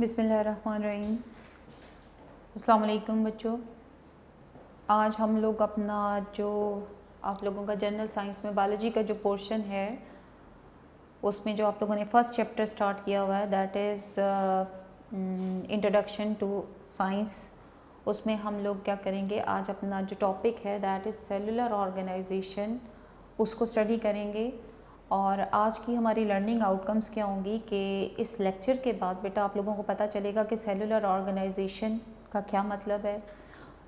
बिस्मिल्लाहिर्रहमानिर्रहीम। अस्सलाम वालेकुम बच्चों। आज हम लोग अपना जो आप लोगों का जनरल साइंस में बायोलॉजी का जो पोर्शन है उसमें जो आप लोगों ने फर्स्ट चैप्टर स्टार्ट किया हुआ है that is introduction to science. उसमें हम लोग क्या करेंगे, आज अपना जो टॉपिक है दैट इज़ सेलुलर ऑर्गेनाइजेशन, उसको स्टडी करेंगे। और आज की हमारी लर्निंग आउटकम्स क्या होंगी कि इस लेक्चर के बाद बेटा आप लोगों को पता चलेगा कि सेलुलर ऑर्गेनाइजेशन का क्या मतलब है,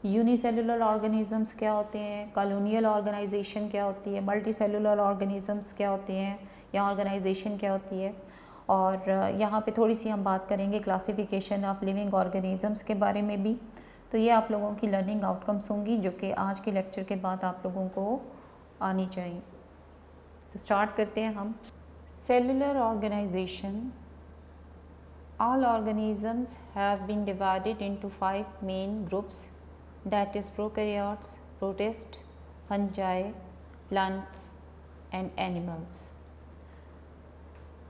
यूनिसेलुलर ऑर्गेनिजम्स क्या होते हैं, कॉलोनियल ऑर्गेनाइजेशन क्या होती है, मल्टी सेलुलर ऑर्गेनिजम्स क्या होते हैं या ऑर्गेनाइजेशन क्या होती है। और यहाँ पे थोड़ी सी हम बात करेंगे क्लासिफिकेशन ऑफ लिविंग ऑर्गेनिजम्स के बारे में भी। तो ये आप लोगों की लर्निंग आउटकम्स होंगी जो कि आज के लेक्चर के बाद आप लोगों को आनी चाहिए। तो स्टार्ट करते हैं हम। Cellular organisation, all organisms have been divided into 5 main groups, that is prokaryotes, protists, fungi, plants and animals।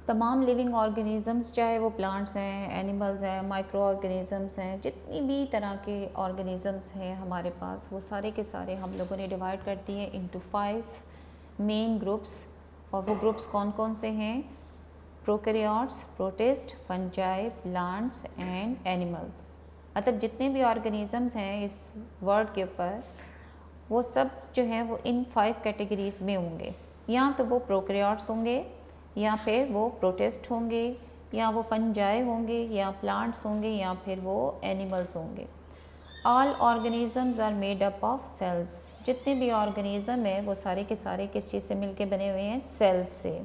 तमाम लिविंग ऑर्गेनिज़म्स, चाहे वो प्लांट्स हैं, एनिमल्स हैं, माइक्रो ऑर्गेनिज़म्स हैं, जितनी भी तरह के ऑर्गेनिज़म्स हैं हमारे पास, वो सारे के सारे हम लोगों ने डिवाइड कर दिए इंटू 5 मेन ग्रुप्स। और वो ग्रुप्स कौन कौन से हैं? Prokaryotes, protist, fungi, plants and animals. मतलब जितने भी ऑर्गेनिज़म्स हैं इस वर्ड के ऊपर, वो सब जो हैं वो इन 5 कैटेगरीज़ में होंगे। या तो वो प्रोकैरियोट्स होंगे, या फिर वो प्रोटिस्ट होंगे, या वो फंजाई होंगे, या प्लांट्स होंगे, या फिर वो एनिमल्स होंगे। All organisms are made up of cells. जितने भी ऑर्गेनिज़म हैं वो सारे के सारे किस चीज़ से मिलके बने हुए हैं? सेल्स से।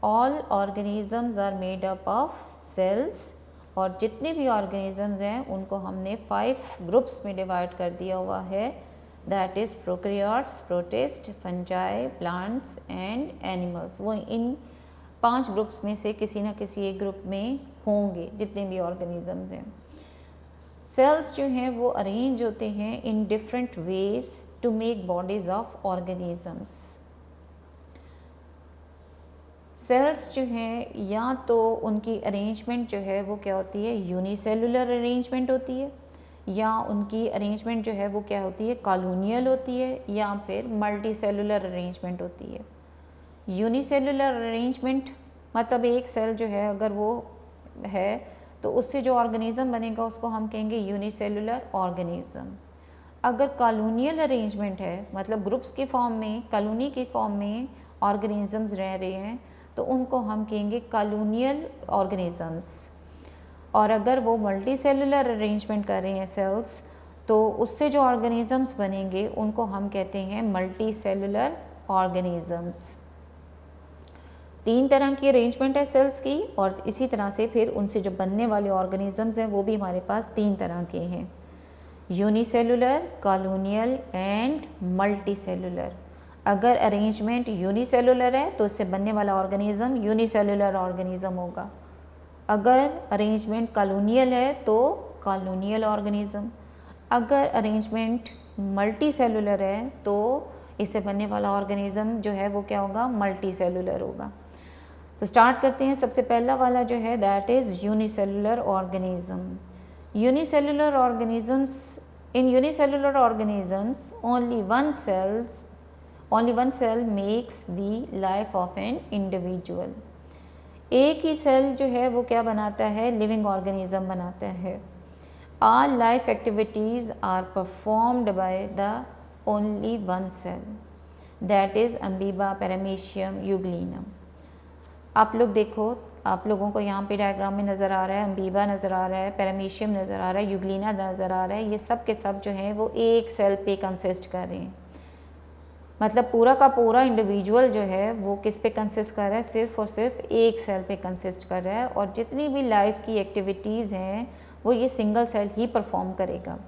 All organisms are made up of cells. और जितने भी ऑर्गेनिज़म्स हैं उनको हमने 5 ग्रुप्स में डिवाइड कर दिया हुआ है, that is prokaryotes, protist, fungi, plants and animals. वो इन 5 ग्रुप्स में से किसी न किसी एक ग्रुप में होंगे जितने भी ऑर्गेनिज़म्स हैं। सेल्स जो हैं वो अरेंज होते हैं in different ways to make bodies of organisms. Cells जो हैं या तो उनकी अरेंजमेंट जो है वो क्या होती है? यूनिसेलुलर अरेंजमेंट होती है, या उनकी अरेंजमेंट जो है वो क्या होती है? कॉलोनियल होती है, या फिर मल्टी सेलुलर अरेंजमेंट होती है। यूनिसेलुलर अरेंजमेंट मतलब एक सेल जो है अगर वो है तो उससे जो ऑर्गेनिज़म बनेगा उसको हम कहेंगे यूनिसेलुलर ऑर्गेनिज़म। अगर कॉलोनियल अरेंजमेंट है, मतलब ग्रुप्स के फॉर्म में, कॉलोनी के फॉर्म में ऑर्गेनिज़म्स रह रहे हैं, तो उनको हम कहेंगे कॉलोनियल ऑर्गेनिज़म्स। और अगर वो मल्टी सेलुलर अरेंजमेंट कर रहे हैं सेल्स, तो उससे जो ऑर्गेनिज़म्स बनेंगे उनको हम कहते हैं मल्टी सेलुलर ऑर्गेनिज़म्स। 3 तरह की अरेंजमेंट है सेल्स की, और इसी तरह से फिर उनसे जो बनने वाले ऑर्गेनिज़म्स हैं वो भी हमारे पास 3 तरह के हैं, unicellular, colonial and multi cellular. अगर अरेंजमेंट यूनिसेलुलर है तो इससे बनने वाला ऑर्गेनिज़म यूनिसेलुलर ऑर्गेनिज़म होगा। अगर अरेंजमेंट कॉलोनियल है तो कॉलोनियल ऑर्गेनिज़म। अगर अरेंजमेंट मल्टी सेलुलर है तो इससे बनने वाला ऑर्गेनिज़म जो है वो क्या होगा? मल्टी सेलुलर होगा। तो स्टार्ट करते हैं। सबसे पहला वाला जो है that is unicellular organism. Unicellular organisms, in unicellular organisms only one cell makes the life of an individual. एक ही सेल जो है वो क्या बनाता है? लिविंग ऑर्गेनिज़म बनाता है। All life activities are performed by the only one cell, that is amoeba, paramecium, euglena. आप लोग देखो, आप लोगों को यहाँ पे डायग्राम में नज़र आ रहा है, अमीबा नज़र आ रहा है, पैरामीशियम नज़र आ रहा है, यूग्लिना नज़र आ रहा है। ये सब के सब जो हैं वो एक सेल पे कंसिस्ट कर रहे हैं। मतलब पूरा का पूरा इंडिविजुअल जो है वो किस पे कंसिस्ट कर रहा है? सिर्फ़ और सिर्फ एक सेल पे कंसिस्ट कर रहा है। और जितनी भी लाइफ की एक्टिविटीज़ हैं वो ये सिंगल सेल ही परफॉर्म करेगा।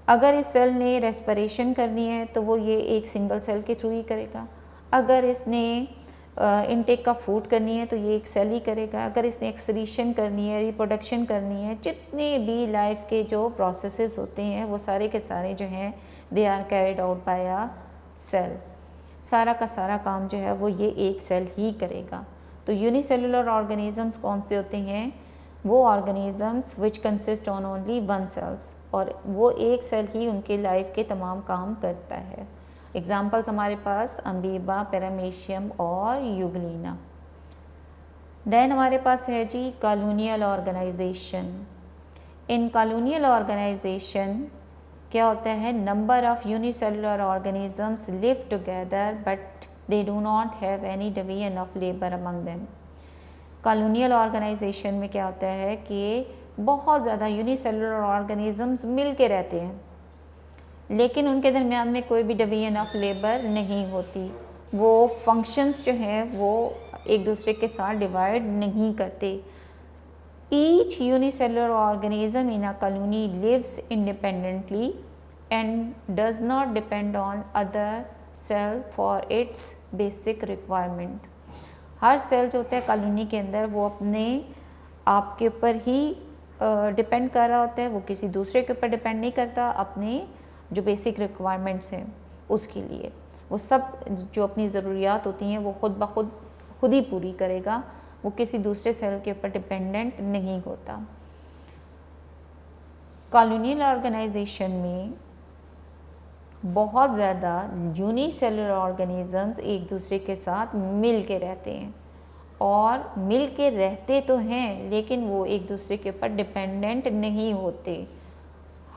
अगर इस सेल ने रेस्पिरेशन करनी है तो वो ये एक सिंगल सेल के थ्रू ही करेगा। अगर इसने इनटेक का फूड करनी है तो ये एक सेल ही करेगा। अगर इसने एक्सक्रीशन करनी है, रिप्रोडक्शन करनी है, जितने भी लाइफ के जो प्रोसेसेस होते हैं वो सारे के सारे जो हैं they are carried out by a cell. सारा का सारा काम जो है वो ये एक सेल ही करेगा। तो यूनिसेलुलर ऑर्गेनिजम्स कौन से होते हैं? वो organisms which consist on only one cells, और वो एक सेल ही उनके लाइफ के तमाम काम करता है। एग्जाम्पल्स हमारे पास अमीबा, पैरामीशियम और यूग्लिना। देन हमारे पास है जी कॉलोनियल ऑर्गेनाइजेशन। इन कॉलोनियल ऑर्गेनाइजेशन क्या होता है, number of unicellular organisms live together but they do not have any division of labour among them. Colonial organisation में क्या होता है कि बहुत ज़्यादा यूनिसेलुलर ऑर्गेनिजम्स मिल के रहते हैं, लेकिन उनके दरमियान में कोई भी डिवीजन ऑफ लेबर नहीं होती। वो फंक्शंस जो हैं वो एक दूसरे के साथ डिवाइड नहीं करते। Each unicellular organism in a colony lives independently and does not depend on other cell for its basic requirement. हर सेल जो होता है कॉलोनी के अंदर वो अपने आप के ऊपर ही डिपेंड कर रहा होता है, वो किसी दूसरे के ऊपर डिपेंड नहीं करता। अपने जो बेसिक रिक्वायरमेंट्स हैं उसके लिए वो सब जो अपनी ज़रूरियात होती हैं वो खुद ही पूरी करेगा, वो किसी दूसरे सेल के ऊपर डिपेंडेंट नहीं होता। कॉलोनियल ऑर्गेनाइजेशन में बहुत ज़्यादा यूनिसेलुलर ऑर्गेनिजम्स एक दूसरे के साथ मिल के रहते हैं, और मिल के रहते तो हैं लेकिन वो एक दूसरे के ऊपर डिपेंडेंट नहीं होते।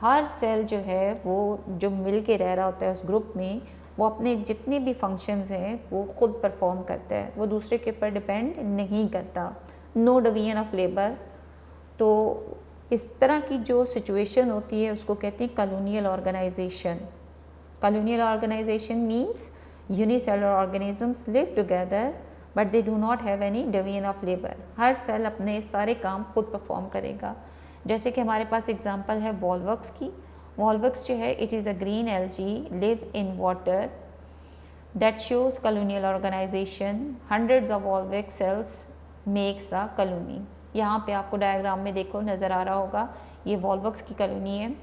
हर सेल जो है वो जो मिल के रह रहा होता है उस ग्रुप में, वो अपने जितने भी फंक्शंस हैं वो खुद परफॉर्म करता है, वो दूसरे के ऊपर डिपेंड नहीं करता। No division of labour. तो इस तरह की जो सिचुएशन होती है उसको कहते हैं colonial organisation. Colonial organisation means unicellular organisms live together but they do not have any division of labour. हर सेल अपने सारे काम खुद परफॉर्म करेगा। जैसे कि हमारे पास एग्जांपल है वॉल्वक्स की। वॉल्वक्स जो है it is a green algae live in water that shows colonial organisation. Hundreds of volvox cells makes a colony. यहाँ पे आपको डायग्राम में देखो नज़र आ रहा होगा, ये वॉल्वक्स की कॉलोनी है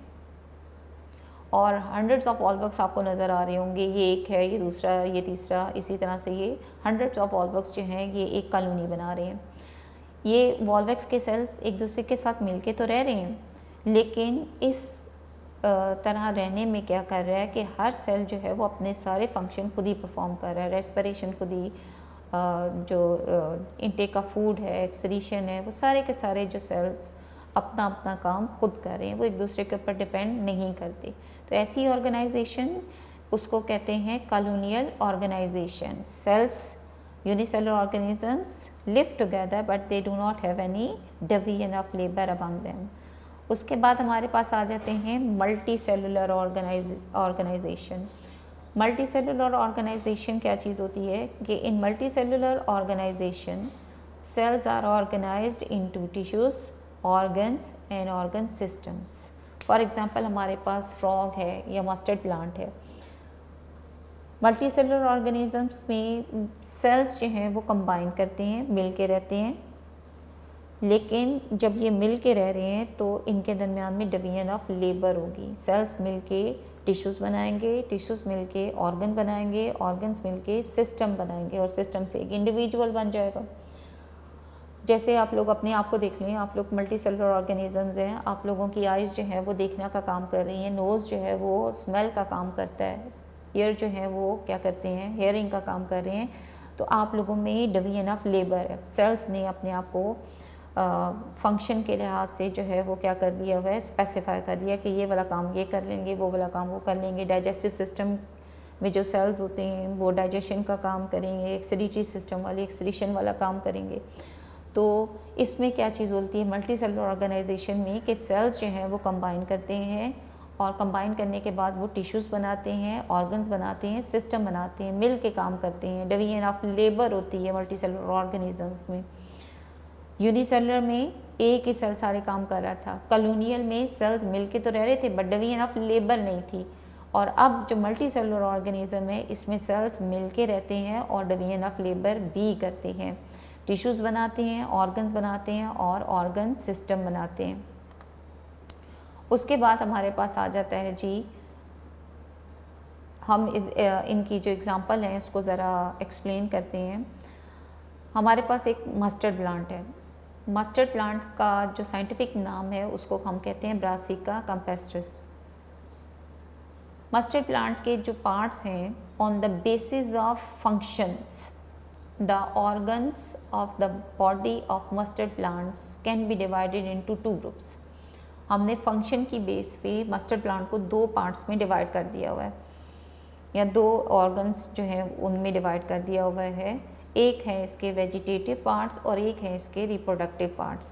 और हंड्रेड्स ऑफ वॉल्वक्स आपको नज़र आ रहे होंगे। ये एक है, ये दूसरा, ये तीसरा, इसी तरह से ये हंड्रेड्स ऑफ वॉल्वक्स जो हैं ये एक कॉलोनी बना रहे हैं। ये वॉल्वक्स के सेल्स एक दूसरे के साथ मिलके तो रह रहे हैं, लेकिन इस तरह रहने में क्या कर रहा है कि हर सेल जो है वो अपने सारे फंक्शन खुद ही परफॉर्म कर रहा है। रेस्पिरेशन खुद ही, जो इनटेक ऑफ फूड है, एक्सक्रीशन है, वो सारे के सारे जो सेल्स अपना अपना काम खुद कर रहे हैं, वो एक दूसरे के ऊपर डिपेंड नहीं करते। तो ऐसी ऑर्गेनाइजेशन उसको कहते हैं colonial organisation. Cells unicellular organisms live together but they do not have any division of labour among them. उसके बाद हमारे पास आ जाते हैं multicellular organisation. Multicellular organisation क्या चीज़ होती है कि in multicellular organisation cells are organised into tissues, organs and organ systems. For example हमारे पास फ्रॉग है या मस्टर्ड प्लांट है। मल्टी सेलुलर ऑर्गेनिजम्स में सेल्स जो हैं वो कंबाइन करते हैं, मिल के रहते हैं, लेकिन जब ये मिल के रह रहे हैं तो इनके दरमियान में डिवीजन ऑफ लेबर होगी। सेल्स मिल के टिश्यूज़ बनाएंगे, टिश्यूज़ मिल के ऑर्गन बनाएंगे, ऑर्गन्स मिल के सिस्टम बनाएंगे और सिस्टम से एक इंडिविजुअल बन जाएगा। जैसे आप लोग अपने आप को देख लें, आप लोग मल्टी सेलुलर ऑर्गेनिजम्स हैं, आप लोगों की आइज़ जो है वो देखने का काम कर रही हैं, नोज़ जो है वो स्मेल का काम करता है, ईयर जो है वो क्या करते हैं, हेयरिंग का काम कर रहे हैं। तो आप लोगों में डिवीजन ऑफ लेबर है। सेल्स ने अपने आप को फंक्शन के लिहाज से जो है वो क्या कर दिया हुआ है, स्पेसिफाई कर दिया कि ये वाला काम ये कर लेंगे, वो वाला काम वो कर लेंगे। डाइजेस्टिव सिस्टम में जो सेल्स होते हैं वो डाइजेशन का काम करेंगे, एक्सक्रीटरी सिस्टम वाले एक्सक्रीशन वाला काम करेंगे। तो इसमें क्या चीज़ होती है मल्टी सेलुलर ऑर्गेनाइजेशन में कि सेल्स जो हैं वो कंबाइन करते हैं और कंबाइन करने के बाद वो टिश्यूज़ बनाते हैं, ऑर्गन्स बनाते हैं, सिस्टम बनाते हैं, मिल के काम करते हैं। डिवीजन ऑफ लेबर होती है मल्टी सेलुलर ऑर्गेनिजम्स में। यूनिसेलुलर में एक ही सेल सारे काम कर रहा था, कॉलोनियल में सेल्स मिलके तो रह रहे थे बट डिवीजन ऑफ लेबर नहीं थी। और अब जो मल्टी सेलुलर ऑर्गेनिज्म है इसमें सेल्स मिलके रहते हैं और डिवीजन ऑफ लेबर भी करते हैं, टिश्यूज़ बनाते हैं, ऑर्गन्स बनाते हैं और ऑर्गन सिस्टम बनाते हैं। उसके बाद हमारे पास आ जाता है जी, हम इनकी जो एग्ज़ाम्पल हैं इसको ज़रा एक्सप्लेन करते हैं। हमारे पास एक मस्टर्ड प्लांट है। मस्टर्ड प्लांट का जो साइंटिफिक नाम है उसको हम कहते हैं ब्रासिका कैम्पेस्ट्रिस। मस्टर्ड प्लांट के जो पार्ट्स हैं, on the basis of functions, the organs of the body of mustard plants can be divided into 2 groups. हमने फंक्शन की बेस पे मस्टर्ड प्लांट को 2 पार्ट्स में डिवाइड कर दिया हुआ है, या 2 ऑर्गन्स जो है उनमें डिवाइड कर दिया हुआ है। एक है इसके वेजिटेटिव पार्ट्स और एक है इसके रिप्रोडक्टिव पार्ट्स।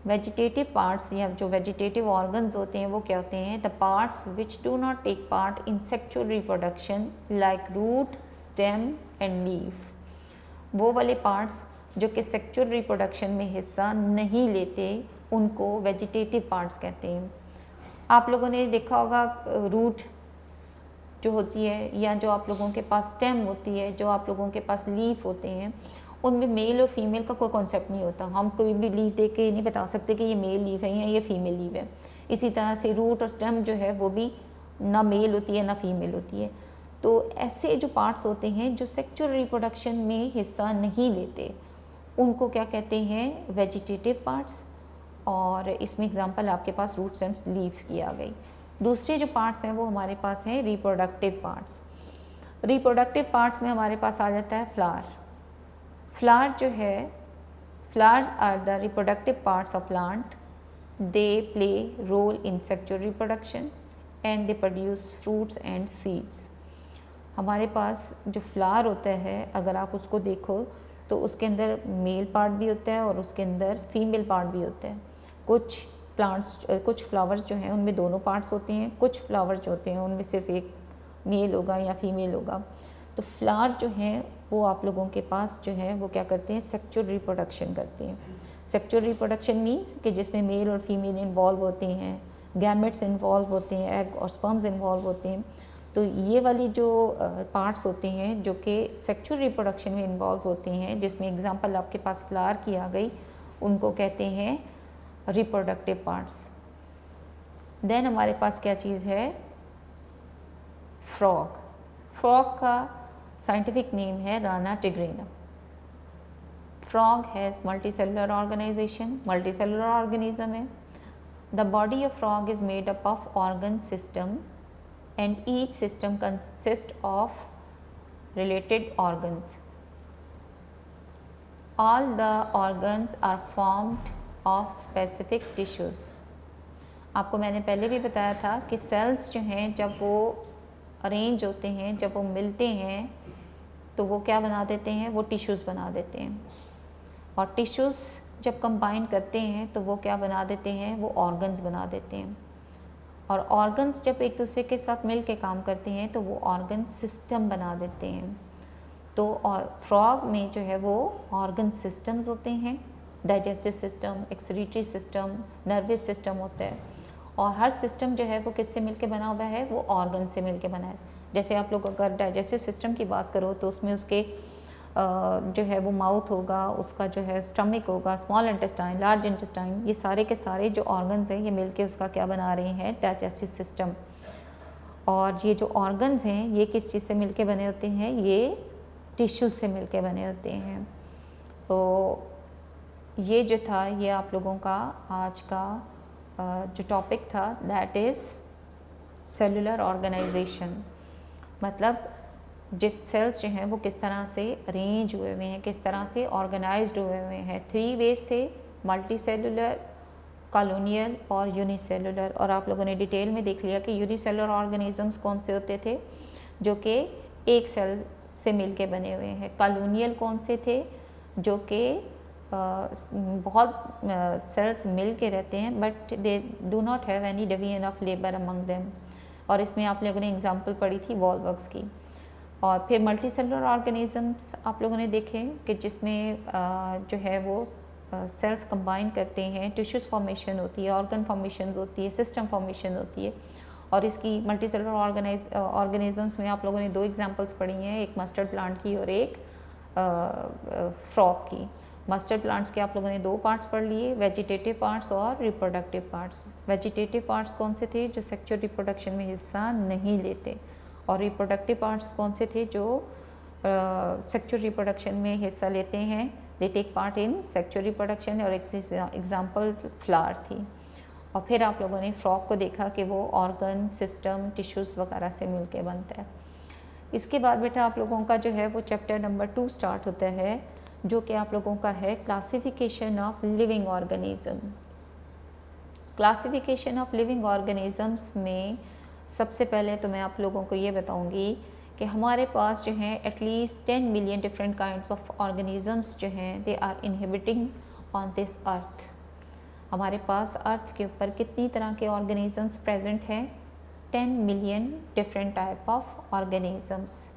वेजिटेटिव पार्ट्स या जो वेजिटेटिव ऑर्गन्स होते हैं वो क्या होते हैं? The parts which do not take part in sexual reproduction like root, stem and leaf. वो वाले पार्ट्स जो कि सेक्सुअल रिप्रोडक्शन में हिस्सा नहीं लेते उनको वेजिटेटिव पार्ट्स कहते हैं। आप लोगों ने देखा होगा रूट जो होती है, या जो आप लोगों के पास स्टेम होती है, जो आप लोगों के पास लीफ होते हैं, उनमें मेल और फीमेल का कोई कॉन्सेप्ट नहीं होता। हम कोई भी लीफ देख के नहीं बता सकते कि ये मेल लीफ है या ये फीमेल लीफ है। इसी तरह से रूट और स्टेम जो है वो भी ना मेल होती है ना फीमेल होती है। तो ऐसे जो पार्ट्स होते हैं जो सेक्सुअल रिप्रोडक्शन में हिस्सा नहीं लेते उनको क्या कहते हैं? Vegetative parts. और इसमें एग्जांपल आपके पास रूट, स्टेम्स, लीव्स की आ गई। दूसरे जो पार्ट्स हैं वो हमारे पास हैं रिप्रोडक्टिव पार्ट्स। रिप्रोडक्टिव पार्ट्स में हमारे पास आ जाता है फ्लावर। फ्लावर जो है, flowers are the reproductive parts of plant. They play role in sexual reproduction and they produce fruits and seeds. हमारे पास जो फ्लावर होता है, अगर आप उसको देखो तो उसके अंदर मेल पार्ट भी होता है और उसके अंदर फीमेल पार्ट भी होता है। कुछ प्लांट्स, कुछ फ्लावर्स जो हैं उनमें दोनों पार्ट्स होते हैं, कुछ फ्लावर्स जो होते हैं उनमें सिर्फ एक मेल होगा या फीमेल होगा। तो फ्लावर जो हैं वो आप लोगों के पास जो है वो क्या करते हैं? सेक्सुअल रिप्रोडक्शन करते हैं। सेक्सुअल रिप्रोडक्शन मीन्स कि जिसमें मेल और फीमेल इन्वॉल्व होते हैं, गैमेट्स इन्वॉल्व होते हैं, एग और स्पर्म्स इन्वॉल्व होते हैं। तो ये वाली जो पार्ट्स होते हैं जो कि सेक्सुअल रिप्रोडक्शन में इन्वॉल्व होते हैं, जिसमें एग्जांपल आपके पास फ्लावर की आ गई, उनको कहते हैं रिप्रोडक्टिव पार्ट्स। देन हमारे पास क्या चीज़ है? फ्रॉग। फ्रॉग का साइंटिफिक नेम है Rana tigrina. Frog has multicellular organisation, multicellular organism है। The body of frog is made up of organ system and each system consists of related organs. All the organs are formed of specific tissues. आपको मैंने पहले भी बताया था कि sales जो हैं जब वो अरेंज होते हैं, जब वो मिलते हैं तो वो क्या बना देते हैं? वो टिश्यूज़ बना देते हैं। और टिश्यूज़ जब कंबाइन करते हैं तो वो क्या बना देते हैं? वो ऑर्गन्स बना देते हैं। और ऑर्गन्स जब एक दूसरे के साथ मिल के काम करते हैं तो वो ऑर्गन सिस्टम बना देते हैं। तो और फ्रॉग में जो है वो ऑर्गन सिस्टम्स होते हैं, digestive system, excretory system, nervous system होता है। और हर सिस्टम जो है वो किससे मिलके बना हुआ है? वो ऑर्गन से मिलके बना है। जैसे आप लोग अगर डाइजेस्टिव सिस्टम की बात करो तो उसमें उसके जो है वो माउथ होगा, उसका जो है स्टमक होगा, स्मॉल इंटेस्टाइन, लार्ज इंटेस्टाइन, ये सारे के सारे जो ऑर्गन्स हैं ये मिलके उसका क्या बना रहे हैं? Digestive system. और ये जो ऑर्गन्स हैं ये किस चीज़ से मिलके बने होते हैं? ये टिश्यूज़ से मिलके बने होते हैं। तो ये जो था ये आप लोगों का आज का जो टॉपिक था दैट इज़ सेलुलर ऑर्गेनाइजेशन। मतलब जिस सेल्स जो हैं वो किस तरह से अरेंज हुए हुए हैं, किस तरह से ऑर्गेनाइज्ड हुए हुए हैं। 3 वेज थे, मल्टी सेलुलर, कॉलोनियल और यूनिसेलुलर। और आप लोगों ने डिटेल में देख लिया कि यूनिसेलुलर ऑर्गेनिजम्स कौन से होते थे? जो कि एक सेल से मिलके बने हुए हैं। कॉलोनियल कौन से थे? जो कि बहुत सेल्स मिल के रहते हैं but they do not have any division of labour among them. और इसमें आप लोगों ने एग्जांपल पढ़ी थी वॉलवर्क्स की। और फिर मल्टी सेलुलर ऑर्गेनिजम्स आप लोगों ने देखे कि जिसमें जो है वो सेल्स कंबाइन करते हैं, टिश्यूज़ फॉर्मेशन होती है, ऑर्गन फॉर्मेशन होती है, सिस्टम फॉर्मेशन होती है। और इसकी मल्टी सेलुलर ऑर्गेनिजम्स में आप लोगों ने 2 एग्जांपल्स पढ़ी हैं, एक मस्टर्ड प्लांट की और एक फ्रॉग की। मस्टर्ड प्लांट्स के आप लोगों ने 2 पार्ट्स पढ़ लिए, वेजिटेटिव पार्ट्स और रिप्रोडक्टिव पार्ट्स। वेजिटेटिव पार्ट्स कौन से थे? जो सेक्सुअल रिप्रोडक्शन में हिस्सा नहीं लेते। और रिप्रोडक्टिव पार्ट्स कौन से थे? जो सेक्सुअल रिप्रोडक्शन में हिस्सा लेते हैं, they take part in sexual reproduction, और एग्जाम्पल फ्लावर थी। और फिर आप लोगों ने फ्रॉग को देखा कि वो ऑर्गन, सिस्टम, टिश्यूज़ वगैरह से मिलके बनता है। इसके बाद बेटा आप लोगों का जो है वो चैप्टर नंबर 2 स्टार्ट होता है, जो कि आप लोगों का है classification of living organism. Classification of living organisms में सबसे पहले तो मैं आप लोगों को ये बताऊंगी कि हमारे पास जो है at least 10 million different kinds of organisms जो हैं they are inhibiting on this earth. हमारे पास अर्थ के ऊपर कितनी तरह के ऑर्गेनिजम्स प्रेजेंट हैं? 10 million different type of organisms,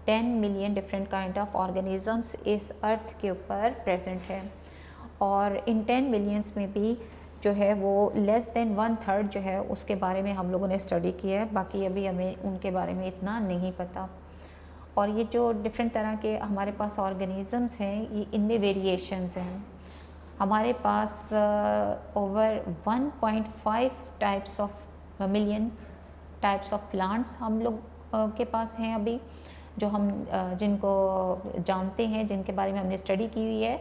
10 million different kind of organisms इस अर्थ के ऊपर प्रेजेंट है। और इन 10 मिलियंस में भी जो है वो लेस देन 1/3 जो है उसके बारे में हम लोगों ने स्टडी किया है, बाकी अभी हमें उनके बारे में इतना नहीं पता। और ये जो डिफरेंट तरह के हमारे पास ऑर्गेनिजम्स हैं, ये इनमें वेरिएशंस हैं। हमारे पास over 1.5 types of million types of plants हम लोग के पास हैं अभी, जो हम जिनको जानते हैं, जिनके बारे में हमने स्टडी की हुई है।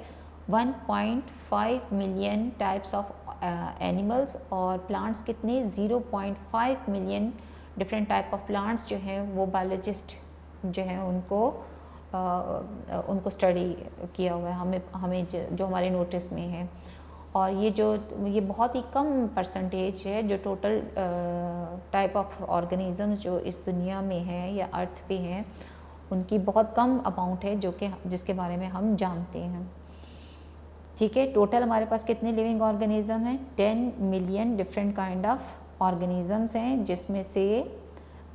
1.5 मिलियन टाइप्स ऑफ एनिमल्स, और प्लांट्स कितने? 0.5 million different type of plants जो हैं वो बायोलॉजिस्ट जो हैं उनको स्टडी किया हुआ है, हमें जो हमारे नोटिस में है। और ये बहुत ही कम परसेंटेज है जो टोटल टाइप ऑफ ऑर्गेनिजम्स जो इस दुनिया में है या अर्थ पे हैं, उनकी बहुत कम अमाउंट है जिसके बारे में हम जानते हैं। ठीक है, टोटल हमारे पास कितने लिविंग ऑर्गेनिज्म हैं? 10 million different kind of organisms हैं, जिसमें से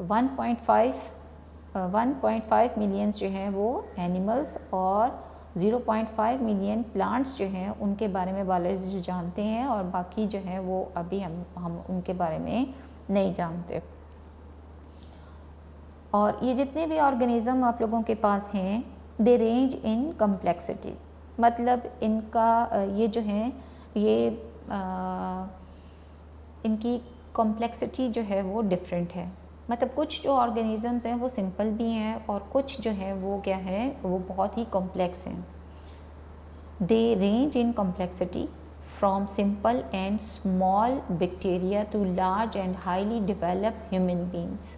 1.5 मिलियंस जो हैं वो एनिमल्स, और 0.5 मिलियन प्लांट्स जो हैं उनके बारे में बायोलॉजिस्ट जानते हैं, और बाकी जो हैं वो अभी हम उनके बारे में नहीं जानते। और ये जितने भी ऑर्गेनिज्म आप लोगों के पास हैं, दे रेंज इन कम्प्लेक्सिटी, मतलब इनका ये जो है ये इनकी कॉम्प्लेक्सिटी जो है वो डिफरेंट है। मतलब कुछ जो ऑर्गेनिजम्स हैं वो सिंपल भी हैं, और कुछ जो है वो क्या है, वो बहुत ही कॉम्प्लेक्स हैं। They range in complexity from simple and small bacteria to large and highly developed human beings.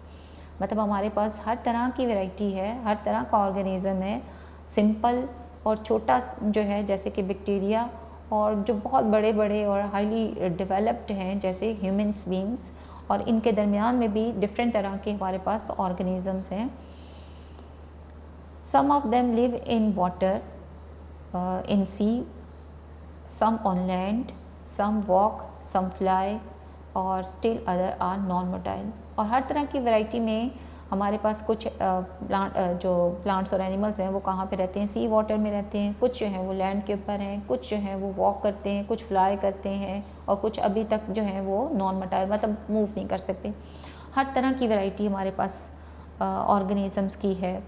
मतलब हमारे पास हर तरह की वैरायटी है, हर तरह का ऑर्गेनिज्म है, सिंपल और छोटा जो है जैसे कि बैक्टीरिया, और जो बहुत बड़े बड़े और हाईली डेवलप्ड हैं जैसे ह्यूमन्स बींग्स, और इनके दरमियान में भी डिफरेंट तरह के हमारे पास ऑर्गेनिजम्स हैं। Some of them live in water, in sea, some on land, some walk, some fly, और still other are non motile. और हर तरह की वैरायटी में हमारे पास कुछ जो प्लांट्स और एनिमल्स हैं वो कहाँ पे रहते हैं? सी वाटर में रहते हैं, कुछ जो है वो लैंड के ऊपर हैं, कुछ जो है वो वॉक करते हैं, कुछ फ्लाई करते हैं, और कुछ अभी तक जो है वो नॉन मोटाइल मतलब मूव नहीं कर सकते। हर तरह की वैरायटी हमारे पास ऑर्गेनिजम्स की है।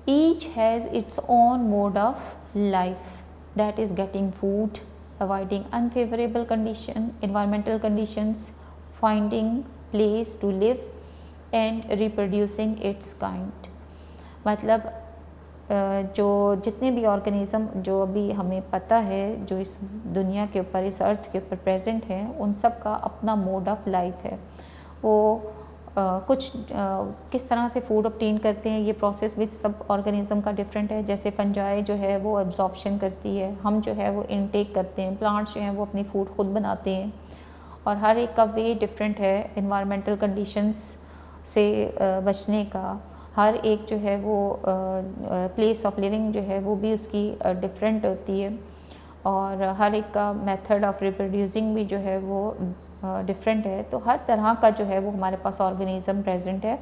Each has its own mode of life, that is getting food, avoiding unfavourable condition environmental conditions, finding place to live and reproducing its kind. मतलब जो जितने भी ऑर्गेनिज्म जो अभी हमें पता है, जो इस दुनिया के ऊपर, इस अर्थ के ऊपर प्रेजेंट हैं, उन सब का अपना मोड ऑफ लाइफ है। वो कुछ किस तरह से फूड ऑब्टेन करते हैं, ये प्रोसेस भी सब ऑर्गेनिज्म का डिफरेंट है। जैसे फंजाई जो है वो एब्जॉर्प्शन करती है, हम जो है वो इनटेक करते हैं, प्लांट्स जो हैं वो अपनी फूड खुद बनाते हैं, और हर एक का वे डिफरेंट है। एनवायरमेंटल कंडीशंस से बचने का हर एक जो है वो प्लेस ऑफ लिविंग जो है वो भी उसकी डिफरेंट होती है, और हर एक का मेथड ऑफ रिप्रोड्यूसिंग भी जो है वो डिफरेंट है। तो हर तरह का जो है वो हमारे पास ऑर्गेनिज्म प्रेजेंट है।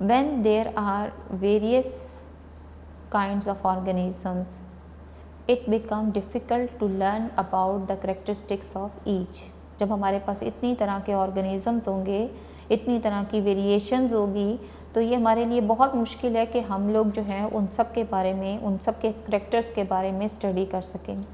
When there are various kinds of organisms, it become difficult to learn about the characteristics of each. जब हमारे पास इतनी तरह के ऑर्गेनिजम्स होंगे, इतनी तरह की वेरिएशंस होगी, तो ये हमारे लिए बहुत मुश्किल है कि हम लोग जो हैं उन सब के बारे में, उन सब के करैक्टर्स के बारे में स्टडी कर सकें।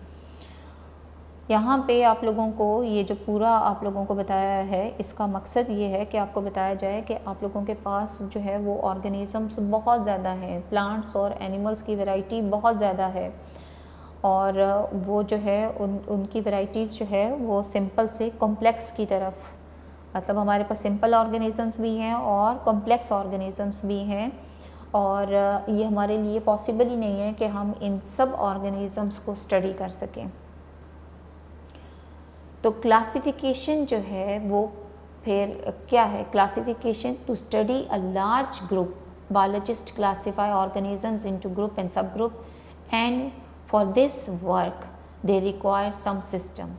यहाँ पे आप लोगों को ये जो पूरा आप लोगों को बताया है, इसका मकसद ये है कि आपको बताया जाए कि आप लोगों के पास जो है वो ऑर्गेनिजम्स बहुत ज़्यादा हैं, प्लांट्स और एनिमल्स की वैरायटी बहुत ज़्यादा है, और वो जो है उनकी वैरायटीज़ जो है वो सिंपल से कॉम्प्लेक्स की तरफ, मतलब हमारे पास सिंपल ऑर्गेनिजम्स भी हैं और कॉम्प्लेक्स ऑर्गेनिजम्स भी हैं, और ये हमारे लिए पॉसिबल ही नहीं है कि हम इन सब ऑर्गेनिजम्स को स्टडी कर सकें। तो क्लासिफिकेशन जो है वो फिर क्या है? Classification to study a large group, biologist classify organisms into group and subgroup, and for this work they require some system.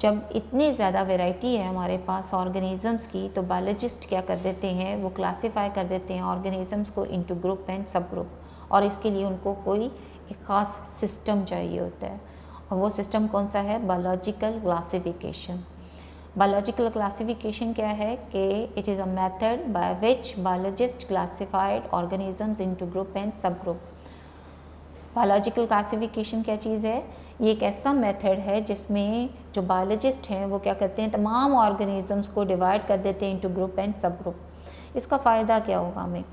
जब इतनी ज़्यादा वैरायटी है हमारे पास ऑर्गेनिजम्स की, तो बायोलॉजिस्ट क्या कर देते हैं, वो क्लासीफाई कर देते हैं ऑर्गेनिजम्स को इनटू ग्रुप एंड सब ग्रुप, और इसके लिए उनको कोई एक ख़ास सिस्टम चाहिए होता है, और वो सिस्टम कौन सा है? Biological classification. बायोलॉजिकल क्लासिफिकेशन क्या है कि it is a method by which biologist classified organisms into group and सब ग्रुप। बायोलॉजिकल क्लासिफिकेशन क्या चीज़ है? ये एक ऐसा मेथड है जिसमें जो बायोलॉजिस्ट हैं वो क्या करते हैं, तमाम ऑर्गेनिजम्स को डिवाइड कर देते हैं इनटू ग्रुप एंड सब ग्रुप। इसका फ़ायदा क्या होगा हमें?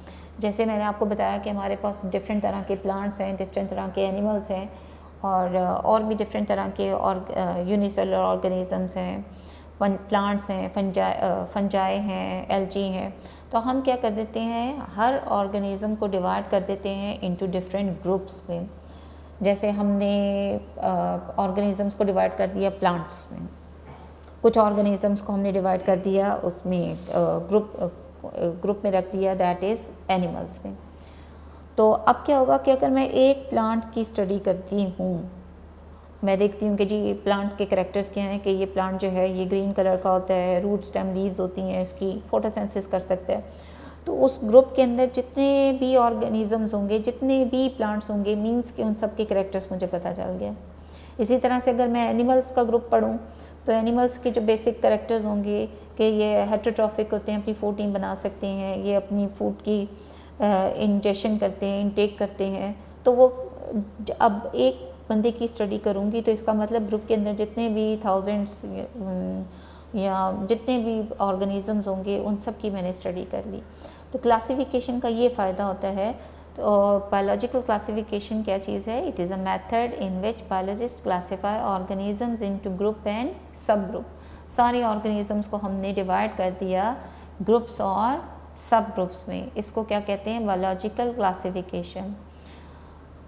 जैसे मैंने आपको बताया कि हमारे पास डिफरेंट तरह के प्लांट्स हैं, डिफरेंट तरह के एनिमल्स हैं, और भी डिफरेंट तरह के और यूनिसेलुलर ऑर्गेनिजम्स हैं, प्लांट्स हैं, फंजाई हैं, एल्गी हैं। तो हम क्या कर देते हैं, हर ऑर्गेनिज़म को डिवाइड कर देते हैं इनटू डिफरेंट ग्रुप्स में। जैसे हमने ऑर्गेनिजम्स को डिवाइड कर दिया प्लांट्स में, कुछ ऑर्गेनिजम्स को हमने डिवाइड कर दिया उसमें ग्रुप में रख दिया, दैट इज़ एनिमल्स में। तो अब क्या होगा कि अगर मैं एक प्लांट की स्टडी करती हूँ, मैं देखती हूँ कि जी ये प्लांट के करैक्टर्स क्या हैं, कि ये प्लांट जो है ये ग्रीन कलर का होता है, रूट स्टेम लीव्स होती हैं इसकी, फोटोसिंथेसिस कर सकता है, तो उस ग्रुप के अंदर जितने भी ऑर्गेनिजम्स होंगे, जितने भी प्लांट्स होंगे, मीन्स कि उन सब के करैक्टर्स मुझे पता चल गया। इसी तरह से अगर मैं एनिमल्स का ग्रुप पढ़ूँ तो एनिमल्स के जो बेसिक करैक्टर्स होंगे कि ये हेटेरोट्रॉफिक होते हैं, अपनी प्रोटीन बना सकते हैं, ये अपनी फूड की इंजेक्शन करते हैं, इनटेक करते हैं, तो वो अब एक बंदे की स्टडी करूँगी तो इसका मतलब ग्रुप के अंदर जितने भी थाउजेंड्स या जितने भी ऑर्गेनिजम्स होंगे उन सब की मैंने स्टडी कर ली। तो क्लासिफिकेशन का ये फ़ायदा होता है। तो बायोलॉजिकल क्लासिफिकेशन क्या चीज़ है? It is a method in which biologist classify organisms into group and सब ग्रुप। सारे ऑर्गेनिजम्स को हमने डिवाइड कर दिया ग्रुप्स और सब ग्रुप्स में। इसको क्या कहते हैं? Biological classification.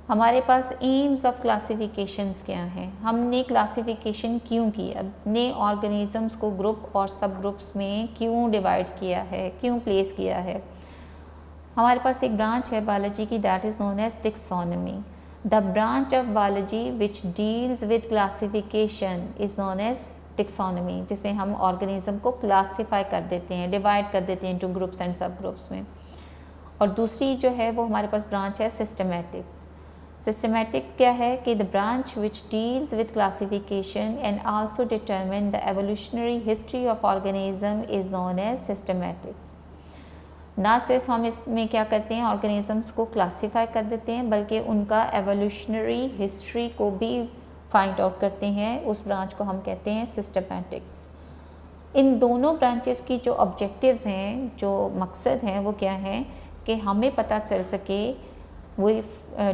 हमारे पास एम्स ऑफ क्लासिफिकेशंस क्या हैं? हमने क्लासिफिकेशन क्यों की? अपने ऑर्गेनिजम्स को ग्रुप और सब ग्रुप्स में क्यों डिवाइड किया है, क्यों प्लेस किया है? हमारे पास एक ब्रांच है बायोलॉजी की, that is known as taxonomy. The branch of biology which deals with classification is known as taxonomy, जिसमें हम ऑर्गेनिज्म को क्लासीफाई कर देते हैं, डिवाइड कर देते हैं into groups and sub groups में। और दूसरी जो है वो हमारे पास ब्रांच है सिस्टमैटिक्स। सिस्टमैटिक्स क्या है? कि the branch which deals with classification and also determine the evolutionary history of organism is known as systematics. ना सिर्फ हम इसमें क्या करते हैं, ऑर्गेनिजम्स को क्लासीफाई कर देते हैं, बल्कि उनका एवोल्यूशनरी हिस्ट्री को भी फाइंड आउट करते हैं। उस ब्रांच को हम कहते हैं सिस्टमैटिक्स। इन दोनों ब्रांचेस की जो ऑब्जेक्टिव्स हैं, जो मकसद हैं, वो क्या हैं कि हमें पता चल सके वो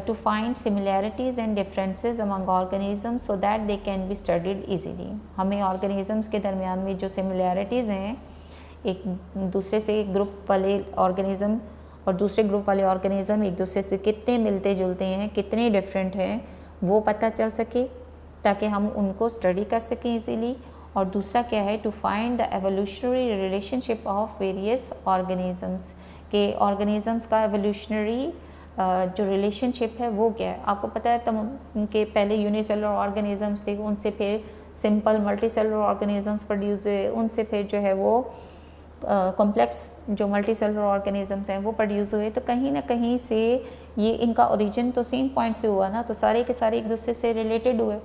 to find similarities and differences among organisms so that they can be studied easily. हमें ऑर्गेनिजम्स के दरमियान में जो सिमिलैरिटीज़ हैं, एक दूसरे से ग्रुप वाले ऑर्गेनिज़म और दूसरे ग्रुप वाले ऑर्गेनिज़म एक दूसरे से कितने मिलते जुलते हैं, कितने डिफरेंट हैं, वो पता चल सके ताकि हम उनको स्टडी कर सकें इजीली। और दूसरा क्या है? To find the evolutionary relationship of various organisms, के ऑर्गेनिजम्स का एवोल्यूशनरी जो रिलेशनशिप है वो क्या है। आपको पता है तब के पहले यूनिसेलुलर ऑर्गेनिजम्स थे, उनसे फिर सिंपल मल्टीसेलुलर ऑर्गेनिजम्स प्रोड्यूस हुए, उनसे फिर जो है वो कॉम्प्लेक्स जो मल्टीसेलुलर ऑर्गेनिजम्स हैं वो प्रोड्यूस हुए। तो कहीं ना कहीं से ये इनका ओरिजिन तो सेम पॉइंट से हुआ ना, तो सारे के सारे एक दूसरे से रिलेटेड हुए।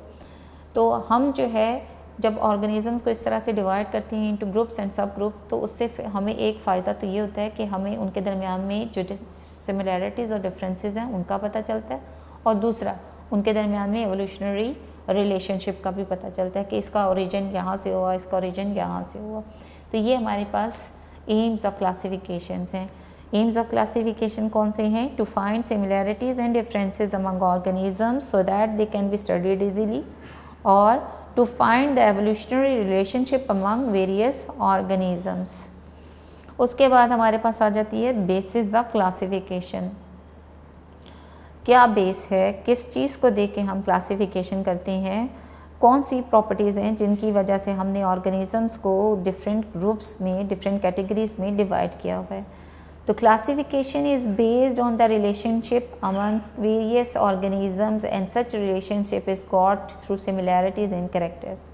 तो हम जो है जब ऑर्गेनिजम्स को इस तरह से डिवाइड करते हैं इनटू ग्रुप्स एंड सब ग्रुप, तो उससे हमें एक फ़ायदा तो ये होता है कि हमें उनके दरमियान में जो सिमिलैरिटीज़ और डिफरेंसेस हैं उनका पता चलता है, और दूसरा उनके दरमियान में एवोल्यूशनरी रिलेशनशिप का भी पता चलता है कि इसका ओरिजिन यहाँ से हुआ, इसका ओरिजिन यहाँ से हुआ। तो ये हमारे पास एम्स ऑफ क्लासिफिकेशंस हैं। एम्स ऑफ क्लासिफिकेशन कौन से हैं? To find similarities and differences among organisms so that they can be studied easily, और to find the evolutionary relationship among various organisms. उसके बाद हमारे पास आ जाती है बेसिस ऑफ क्लासिफिकेशन। क्या बेस है, किस चीज़ को देख के हम क्लासिफिकेशन करते हैं, कौन सी प्रॉपर्टीज़ हैं जिनकी वजह से हमने ऑर्गेनिजम्स को डिफरेंट ग्रुप्स में, डिफरेंट कैटेगरीज में डिवाइड किया हुआ है। तो classification is based on the relationship amongst various organisms and such relationship is got through similarities in characters.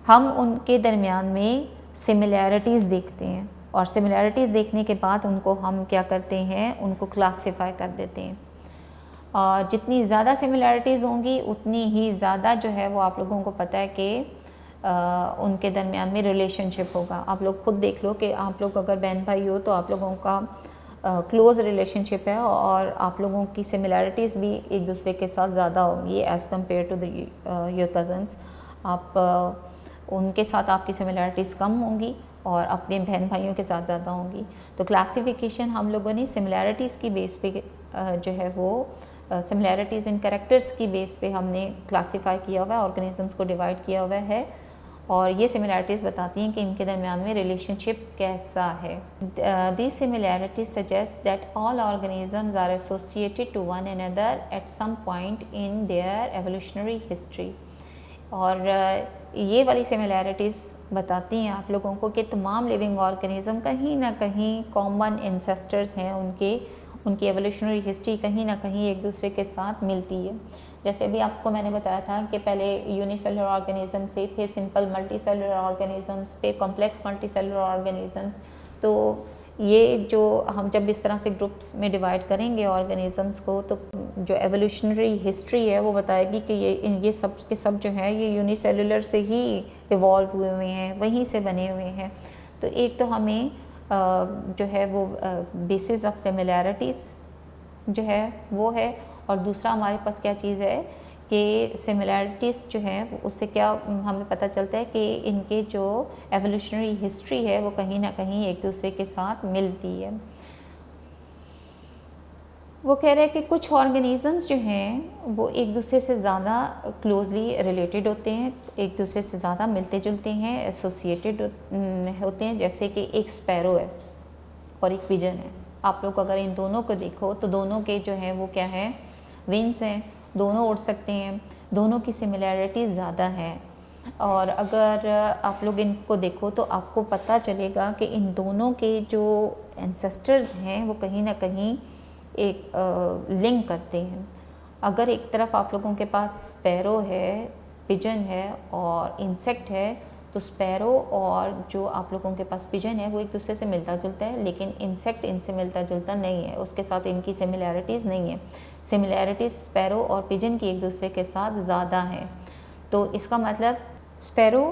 हम उनके दरमियान में सिमिलैरिटीज़ देखते हैं और सिमिलैरिटीज़ देखने के बाद उनको हम क्या करते हैं, उनको क्लासीफाई कर देते हैं। और जितनी ज़्यादा सिमिलैरिटीज़ होंगी उतनी ही ज़्यादा जो है वो आप लोगों को पता है कि उनके दरमियान में रिलेशनशिप होगा। आप लोग खुद देख लो कि आप लोग अगर बहन भाई हो तो आप लोगों का क्लोज़ रिलेशनशिप है और आप लोगों की सिमिलैरिटीज़ भी एक दूसरे के साथ ज़्यादा होंगी as compare to your cousins. आप उनके साथ आपकी सिमिलैरिटीज़ कम होंगी और अपने बहन भाइयों के साथ ज़्यादा होंगी। तो क्लासिफिकेशन हम लोगों ने सिमिलैरिटीज़ की बेस पे जो है वो सिमिलैरिटीज़ इन कैरेक्टर्स की बेस पे हमने क्लासीफाई किया हुआ है, ऑर्गेनिजम्स को डिवाइड किया हुआ है और ये सिमिलैरिटीज़ बताती हैं कि इनके दरमियान में रिलेशनशिप कैसा है। These similarities suggest that all organisms are associated to one another at some point in their evolutionary history. और ये वाली सिमिलैरिटीज़ बताती हैं आप लोगों को कि तमाम लिविंग ऑर्गेनिज़म कहीं ना कहीं कॉमन इंसेस्टर्स हैं, उनकी एवोल्यूशनरी हिस्ट्री कहीं ना कहीं एक दूसरे के साथ मिलती है। जैसे अभी आपको मैंने बताया था कि पहले यूनिसेलुलर ऑर्गेनिज्म थे, फिर सिंपल मल्टीसेलुलर ऑर्गेनिजम्स, फिर कॉम्प्लेक्स मल्टीसेलुलर ऑर्गेनिजम्स। तो ये जो हम जब इस तरह से ग्रुप्स में डिवाइड करेंगे ऑर्गेनिजम्स को, तो जो एवोल्यूशनरी हिस्ट्री है वो बताएगी कि ये सब के सब जो है ये यूनिसेलुलर से ही इवॉल्व हुए हुए हैं, वहीं से बने हुए हैं। तो एक तो हमें जो है वो बेसिस ऑफ सिमिलैरिटीज़ जो है वो है, और दूसरा हमारे पास क्या चीज़ है कि सिमिलैरिटीज़ जो हैं उससे क्या हमें पता चलता है कि इनके जो एवोल्यूशनरी हिस्ट्री है वो कहीं ना कहीं एक दूसरे के साथ मिलती है। वो कह रहे हैं कि कुछ ऑर्गेनिजम्स जो हैं वो एक दूसरे से ज़्यादा क्लोजली रिलेटेड होते हैं, एक दूसरे से ज़्यादा मिलते जुलते हैं, एसोसिएटेड होते हैं। जैसे कि एक स्पैरो है और एक पिजन है। आप लोग अगर इन दोनों को देखो तो दोनों के जो हैं वो क्या है, विंग्स हैं, दोनों उड़ सकते हैं, दोनों की सिमिलैरिटीज़ ज़्यादा है। और अगर आप लोग इनको देखो तो आपको पता चलेगा कि इन दोनों के जो एंसेस्टर्स हैं वो कहीं ना कहीं एक लिंक करते हैं। अगर एक तरफ आप लोगों के पास स्पैरो है, पिजन है और इंसेक्ट है, तो स्पैरो और जो आप लोगों के पास पिजन है वो एक दूसरे से मिलता जुलता है, लेकिन इंसेक्ट इनसे मिलता जुलता नहीं है, उसके साथ इनकी सिमिलैरिटीज़ नहीं है। सिमिलैरिटीज़ स्पैरो और पिजन की एक दूसरे के साथ ज़्यादा हैं। तो इसका मतलब स्पैरो,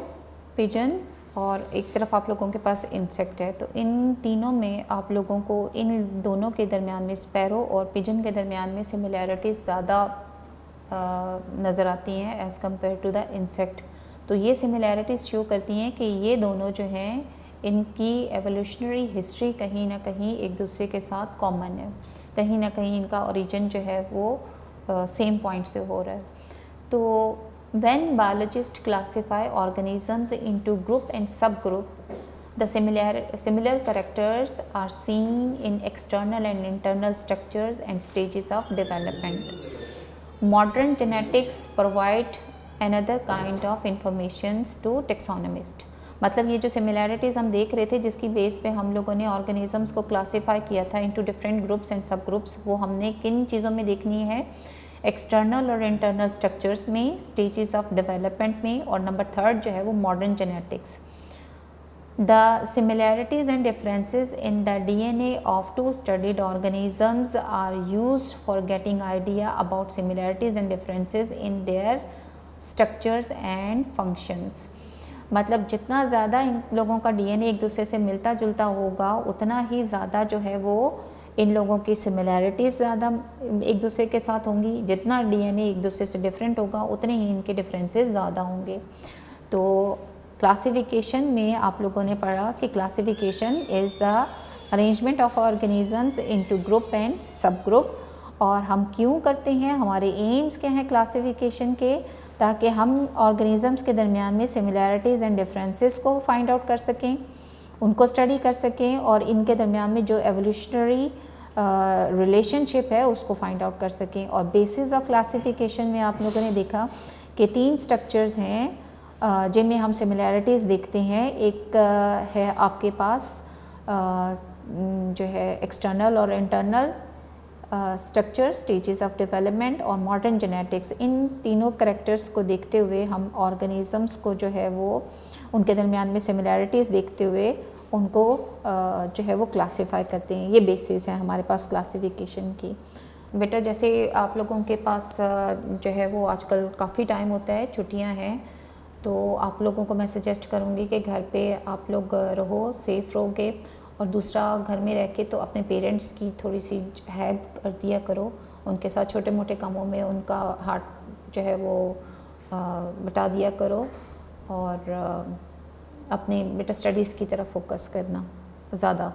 पिजन और एक तरफ आप लोगों के पास इंसेक्ट है, तो इन तीनों में आप लोगों को इन दोनों के दरमियान में, स्पैरो और पिजन के दरमियान में सिमिलैरिटीज़ ज़्यादा नज़र आती हैं as compare to the insect. तो ये सिमिलैरिटीज़ शो करती हैं कि ये दोनों जो हैं इनकी एवोल्यूशनरी हिस्ट्री कहीं ना कहीं एक दूसरे के साथ कॉमन है, कहीं ना कहीं इनका ओरिजिन जो है वो सेम पॉइंट से हो रहा है। तो when biologists classify organisms into group and subgroup, the similar characters are seen in external and internal structures and stages of development. Modern genetics provide another kind of information to taxonomists. मतलब ये जो similarities हम देख रहे थे जिसकी base पे हम लोगों ने ऑर्गेनिजम्स को क्लासीफाई किया था into different groups and sub groups, वो हमने किन चीज़ों में देखनी है, एक्सटर्नल और इंटरनल स्ट्रक्चर्स में, स्टेजेस ऑफ डेवलपमेंट में, और नंबर थर्ड जो है वो modern genetics. The similarities and differences in the DNA of two studied organisms are used for getting idea about similarities and differences in their structures and functions. मतलब जितना ज़्यादा इन लोगों का डीएनए एक दूसरे से मिलता जुलता होगा उतना ही ज़्यादा जो है वो इन लोगों की सिमिलैरिटीज़ ज़्यादा एक दूसरे के साथ होंगी। जितना डीएनए एक दूसरे से डिफरेंट होगा उतने ही इनके डिफरेंसेस ज़्यादा होंगे। तो क्लासिफिकेशन में आप लोगों ने पढ़ा कि classification is the arrangement of organisms into group and सब ग्रुप। और हम क्यों करते हैं, हमारे एम्स क्या हैं क्लासिफिकेशन के, ताकि हम ऑर्गेनिजम्स के दरमियान में सिमिलैरिटीज़ एंड डिफरेंसेस को फाइंड आउट कर सकें, उनको स्टडी कर सकें और इनके दरमियान में जो एवोल्यूशनरी रिलेशनशिप है उसको फाइंड आउट कर सकें। और बेसिस ऑफ क्लासिफिकेशन में आप लोगों ने देखा कि 3 स्ट्रक्चर्स हैं जिनमें हम सिमिलैरिटीज़ देखते हैं। एक है आपके पास जो है एक्सटर्नल और internal structure, stages of development और मॉडर्न जेनेटिक्स। इन तीनों करेक्टर्स को देखते हुए हम ऑर्गेनिजम्स को जो है वो उनके दरमियान में सिमिलैरिटीज़ देखते हुए उनको जो है वो क्लासिफाई करते हैं। ये बेसिस है हमारे पास क्लासिफिकेशन की। बेटा जैसे आप लोगों के पास जो है वो आजकल काफ़ी टाइम होता है, छुट्टियां हैं, तो आप लोगों को मैं सजेस्ट करूँगी कि घर पे आप लोग रहो, सेफ़ रहोगे। और दूसरा, घर में रह के तो अपने पेरेंट्स की थोड़ी सी हेल्प कर दिया करो, उनके साथ छोटे मोटे कामों में उनका हाथ जो है वो बटा दिया करो। और अपने बेटा स्टडीज़ की तरफ फोकस करना ज़्यादा।